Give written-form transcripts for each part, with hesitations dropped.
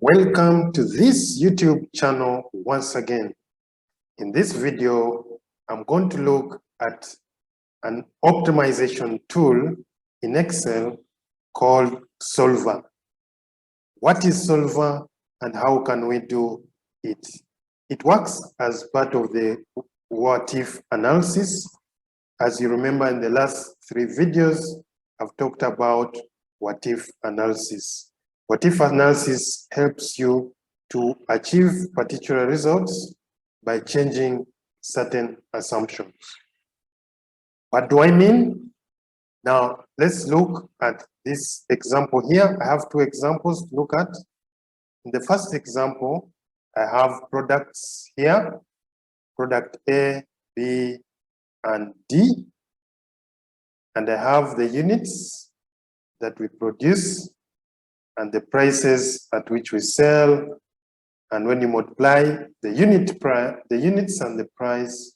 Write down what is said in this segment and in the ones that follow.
Welcome to this YouTube channel once again. In this video, I'm going to look at an optimization tool in Excel called Solver. What is Solver and how can we do it? It works as part of the what-if analysis. As you remember, in the last 3 videos, I've talked about what-if analysis. What-if analysis helps you to achieve particular results by changing certain assumptions. What do I mean? Now, let's look at this example here. I have 2 examples to look at. In the first example, I have products here, product A, B, and D. And I have the units that we produce and the prices at which we sell. And when you multiply the units and the price,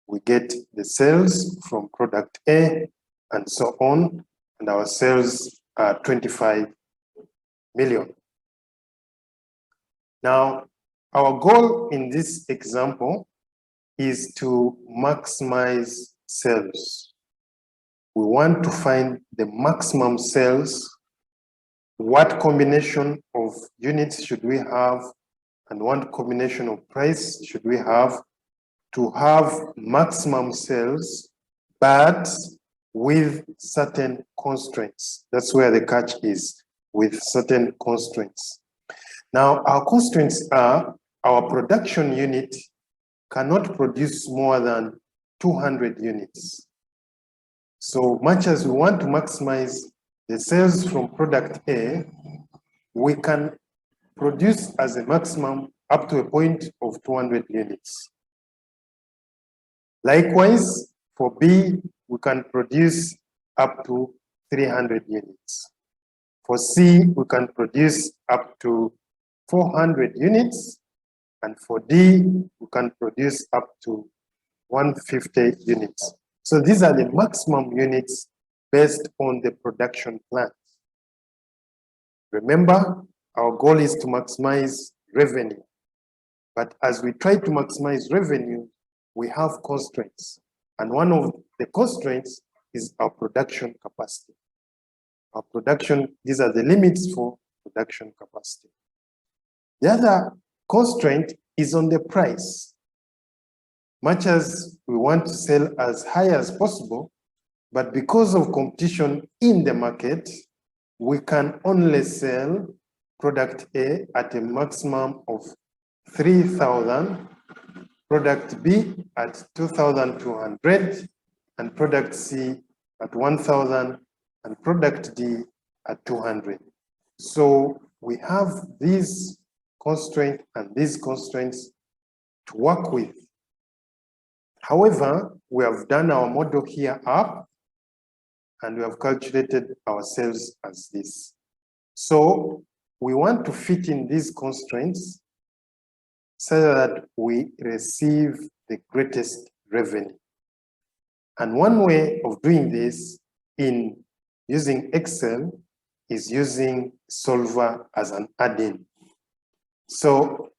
we get the sales from product A and so on. And our sales are 25 million. Now, our goal in this example is to maximize sales. We want to find the maximum sales. What combination of units should we have and what combination of price should we have to have maximum sales, but with certain constraints? That's where the catch is, with certain constraints. Now, our constraints are our production unit cannot produce more than 200 units. So much as we want to maximize the sales from product A, we can produce as a maximum up to a point of 200 units. Likewise, for B, we can produce up to 300 units. For C, we can produce up to 400 units. And for D, we can produce up to 150 units. So these are the maximum units based on the production plan. Remember, our goal is to maximize revenue. But as we try to maximize revenue, we have constraints. And one of the constraints is our production capacity. Our production, these are the limits for production capacity. The other constraint is on the price. Much as we want to sell as high as possible, but because of competition in the market, we can only sell product A at a maximum of 3,000, product B at 2,200, and product C at 1,000, and product D at 200. So we have these constraints and these constraints to work with. However, we have done our model here up, and we have calculated our sales as this. So we want to fit in these constraints so that we receive the greatest revenue. And one way of doing this in using Excel is using Solver as an add-in. So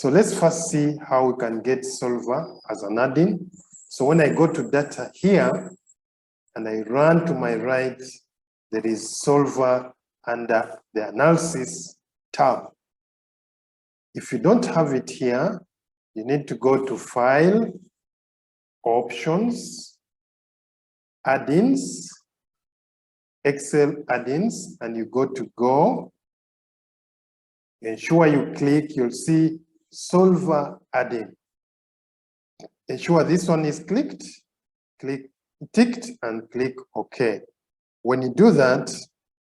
let's first see how we can get Solver as an add-in. So when I go to data here, and I run to my right, there is Solver under the Analysis tab. If you don't have it here, you need to go to File, Options, Add-ins, Excel Add-ins, and you go to Go. Ensure you click, you'll see Solver Add-in. Ensure this one is ticked, and click OK. When you do that,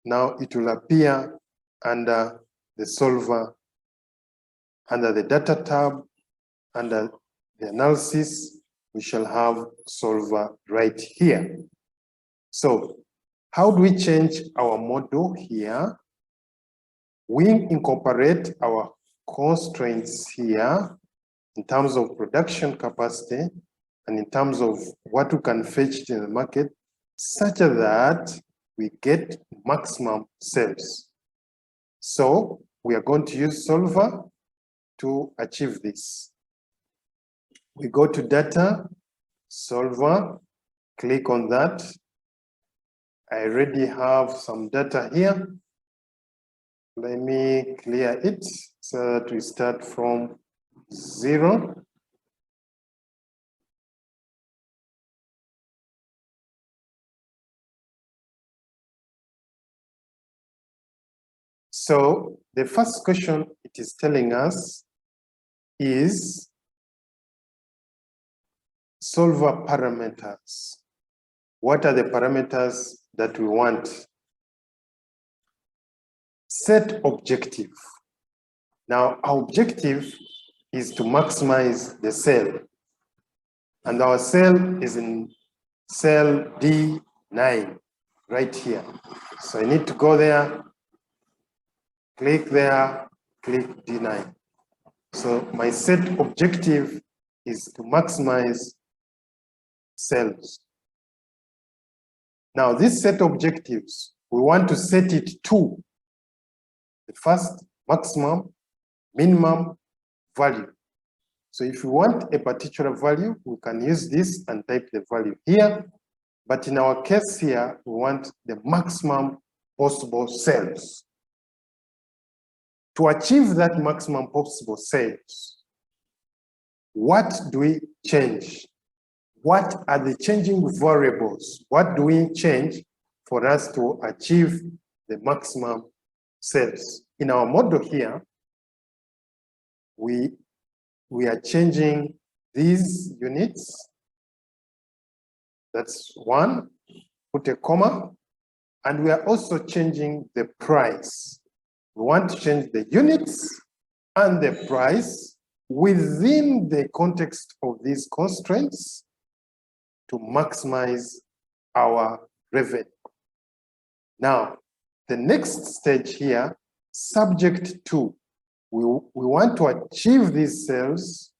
now it will appear under the Solver, under the Data tab, under the Analysis, we shall have Solver right here. So how do we change our model here? We incorporate our constraints here in terms of production capacity and in terms of what we can fetch in the market, such that we get maximum sales. So we are going to use solver to achieve this. We go to data, solver, click on that. I already have some data here. Let me clear it so that we start from 0. So the first question it is telling us is solver parameters. What are the parameters that we want? Set objective. Now, our objective is to maximize the cell. And our cell is in cell D9, right here. So I need to go there, click there, click D9. So my set objective is to maximize cells. Now, this set objectives, we want to set it to the first maximum, minimum value. So if we want a particular value, we can use this and type the value here. But in our case here, we want the maximum possible cells. To achieve that maximum possible cells, what do we change? What are the changing variables? What do we change for us to achieve the maximum cells? In our model here, we are changing these units. That's 1, put a comma, and we are also changing the price. We want to change the units and the price within the context of these constraints to maximize our revenue. Now, the next stage here, subject to, we want to achieve these cells,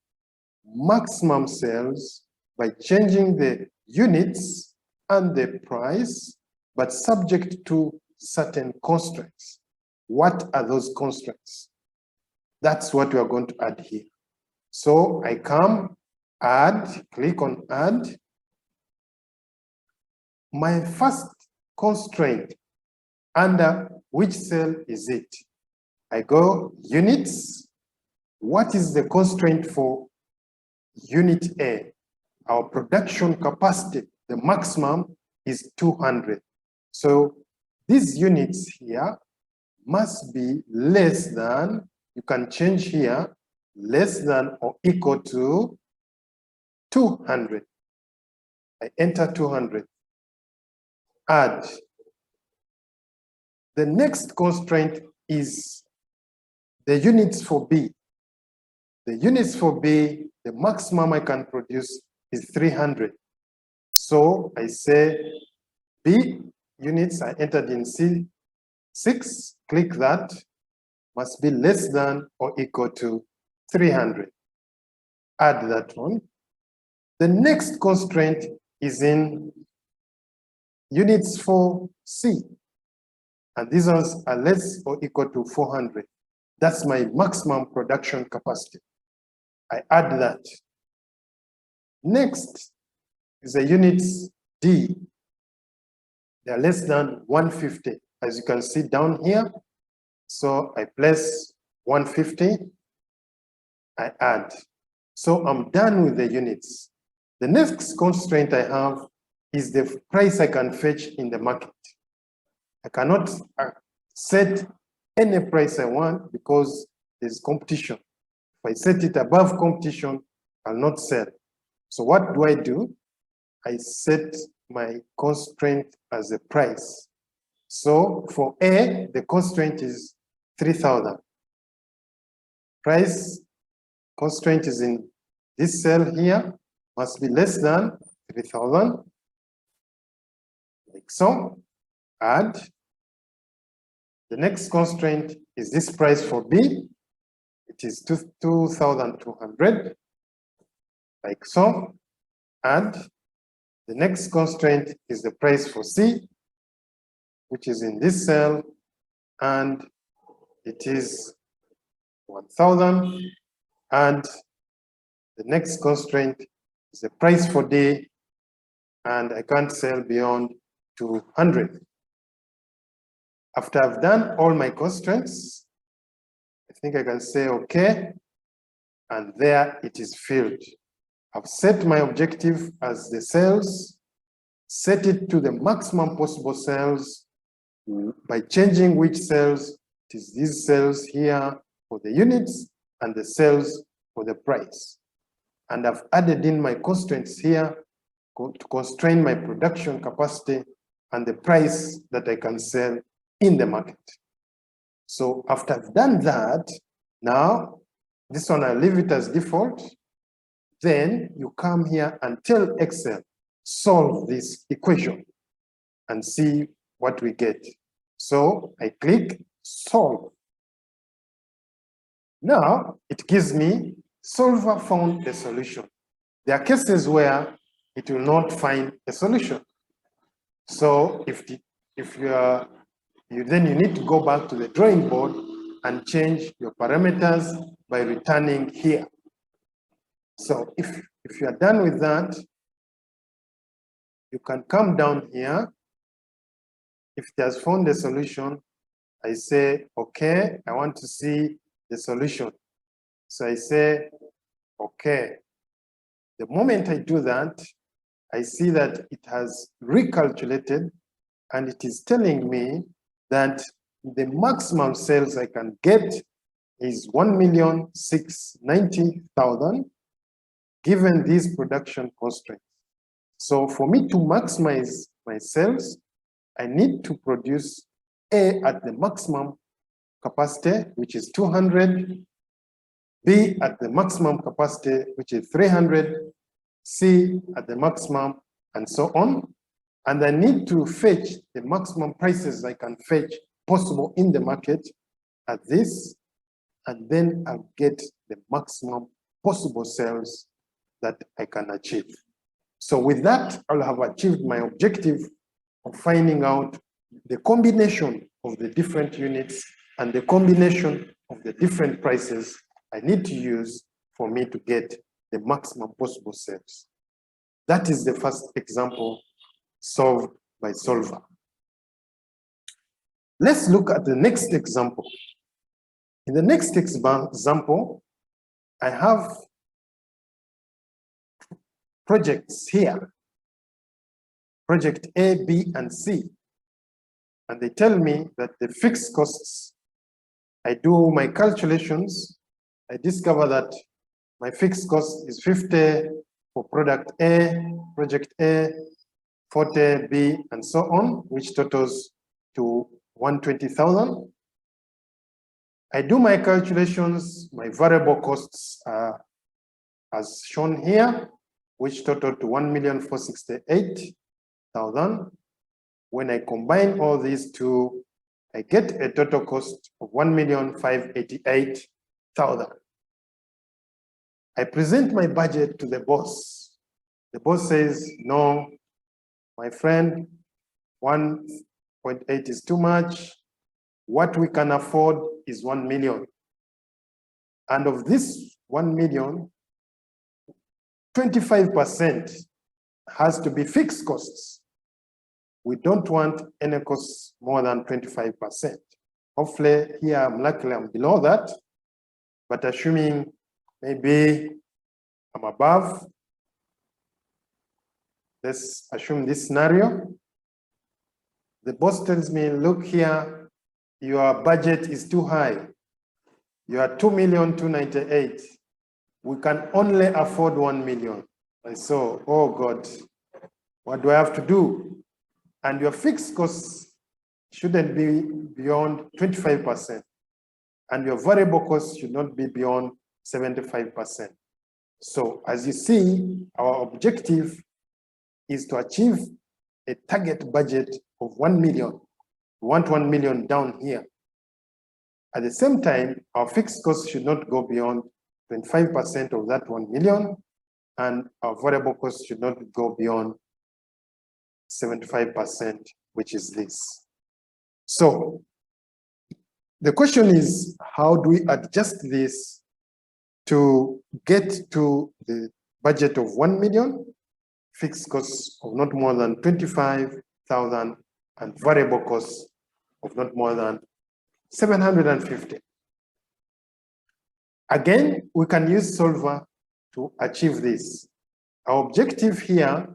maximum cells, by changing the units and the price, but subject to certain constraints. What are those constraints? That's what we are going to add here. So I come, add, click on add. My first constraint, under which cell is it? I go units. What is the constraint for unit A? Our production capacity, the maximum is 200. So these units here must be less than, you can change here, less than or equal to 200. I enter 200. Add. The next constraint is the units for B. The units for B, the maximum I can produce is 300. So I say B units I entered in C6, click that, must be less than or equal to 300. Add that one. The next constraint is in units for C. And these ones are less or equal to 400. That's my maximum production capacity. I add that. Next is the units D. They are less than 150, as you can see down here. So I place 150, I add. So I'm done with the units. The next constraint I have is the price I can fetch in the market. I cannot set any price I want because there's competition. If I set it above competition, I'll not sell. So what do? I set my constraint as a price. So for A, the constraint is 3,000. Price constraint is in this cell here, must be less than 3,000. Like so, add. The next constraint is this price for B. It is 2,200. Like so, add. The next constraint is the price for C, which is in this cell, and it is 1,000, and the next constraint is the price for day, and I can't sell beyond 200. After I've done all my constraints, I think I can say okay, and there it is filled. I've set my objective as the sales, set it to the maximum possible sales by changing which sales. It is these sales here for the units and the sales for the price. And I've added in my constraints here to constrain my production capacity and the price that I can sell in the market. So after I've done that, now this one I leave it as default. Then you come here and tell Excel, solve this equation and see what we get. So I click solve. Now it gives me solver found a solution. There are cases where it will not find a solution. So you need to go back to the drawing board and change your parameters by returning here. So if you are done with that, you can come down here. If it has found a solution, I say, okay, I want to see the solution. So I say, okay. The moment I do that, I see that it has recalculated, and it is telling me that the maximum sales I can get is 1,690,000 given these production constraints. So for me to maximize my sales, I need to produce A at the maximum capacity, which is 200, B at the maximum capacity, which is 300, C at the maximum, and so on. And I need to fetch the maximum prices I can fetch possible in the market at this, and then I'll get the maximum possible sales that I can achieve. So with that, I'll have achieved my objective of finding out the combination of the different units and the combination of the different prices I need to use for me to get the maximum possible sales. That is the first example solved by Solver. Let's look at the next example. In the next example, I have projects here, project A, B, and C. And they tell me that the fixed costs, I do my calculations, I discover that my fixed cost is 50 for product A, project A, 40 B, and so on, which totals to 120,000. I do my calculations, my variable costs are as shown here, which total to 1,468,000. When I combine all these two, I get a total cost of 1,588,000. I present my budget to the boss. The boss says, no, my friend, 1.8 is too much. What we can afford is 1 million. And of this 1 million, 25% has to be fixed costs. We don't want any costs more than 25%. Hopefully here, luckily I'm below that, but assuming maybe I'm above, let's assume this scenario. The boss tells me, look here, your budget is too high. You are 2,298,000. We can only afford 1 million. I saw, oh God, what do I have to do? And your fixed costs shouldn't be beyond 25%. And your variable costs should not be beyond 75%. So as you see, our objective is to achieve a target budget of 1 million. We want 1 million down here. At the same time, our fixed costs should not go beyond 25% of that 1 million, and our variable costs should not go beyond 75%, which is this. So The question is, how do we adjust this to get to the budget of 1 million, fixed costs of not more than 25,000, and variable costs of not more than 750. Again, we can use Solver to achieve this. Our objective here,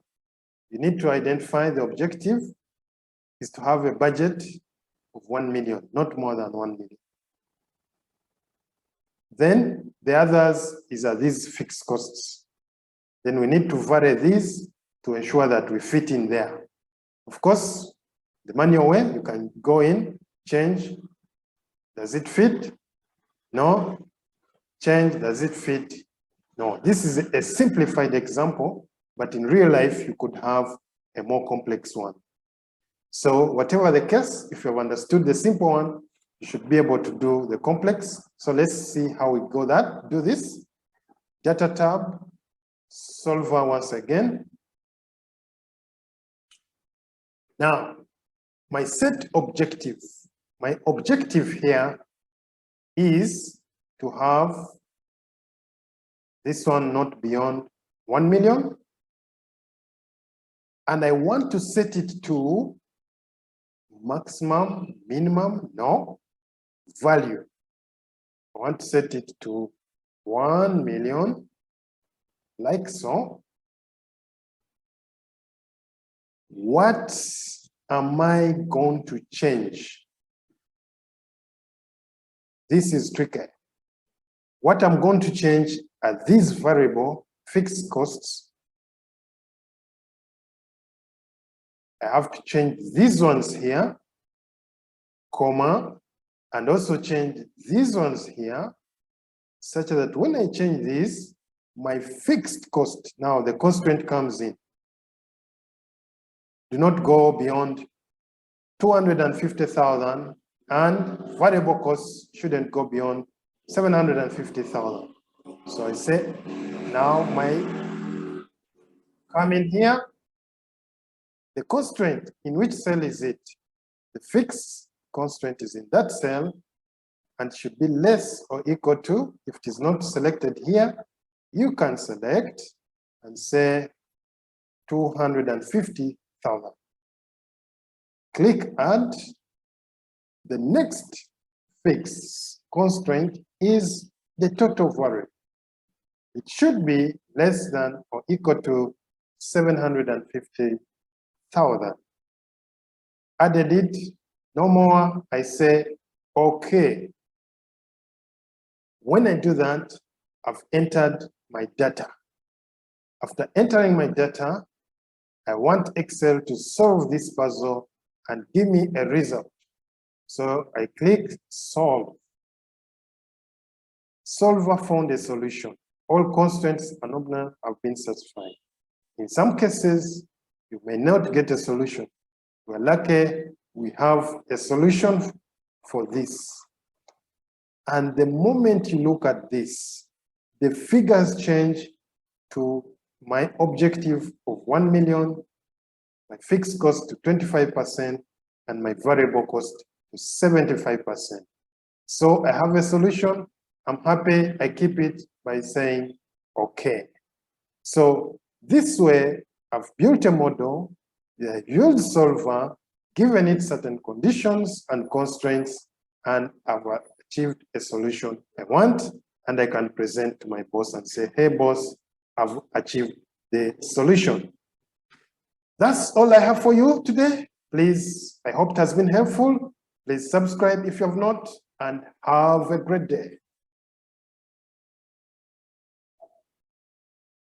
you need to identify the objective is to have a budget of 1 million, not more than 1 million. Then the others are these fixed costs. Then we need to vary these to ensure that we fit in there. Of course, the manual way, you can go in, change. Does it fit? No. Change, does it fit? No. This is a simplified example, but in real life, you could have a more complex one. So whatever the case, if you have understood the simple one, you should be able to do the complex. So let's see how we do this. Data tab, Solver once again. Now, my set objective. My objective here is to have this one not beyond 1 million. And I want to set it to maximum, minimum, no, value. I want to set it to 1 million, like so. What am I going to change? This is tricky. What I'm going to change are these variable fixed costs. I have to change these ones here, comma, and also change these ones here, such that when I change this, my fixed cost, now the constraint comes in. Do not go beyond 250,000, and variable costs shouldn't go beyond 750,000. So I say, now come in here, the constraint, in which cell is it? The fixed constraint is in that cell and should be less or equal to, if it is not selected here, you can select and say 250,000. Click Add. The next fixed constraint is the total variable. It should be less than or equal to 750,000. Added it, no more, I say, okay. When I do that, I've entered my data. After entering my data, I want Excel to solve this puzzle and give me a result. So I click Solve. Solver found a solution. All constraints and options have been satisfied. In some cases, you may not get a solution. We're lucky we have a solution for this. And the moment you look at this, the figures change to my objective of 1 million, my fixed cost to 25%, and my variable cost to 75%. So I have a solution. I'm happy. I keep it by saying, okay. So this way, I've built a model, the yield solver, given it certain conditions and constraints, and I've achieved a solution I want, and I can present to my boss and say, hey, boss, I've achieved the solution. That's all I have for you today. Please, I hope it has been helpful. Please subscribe if you have not, and have a great day.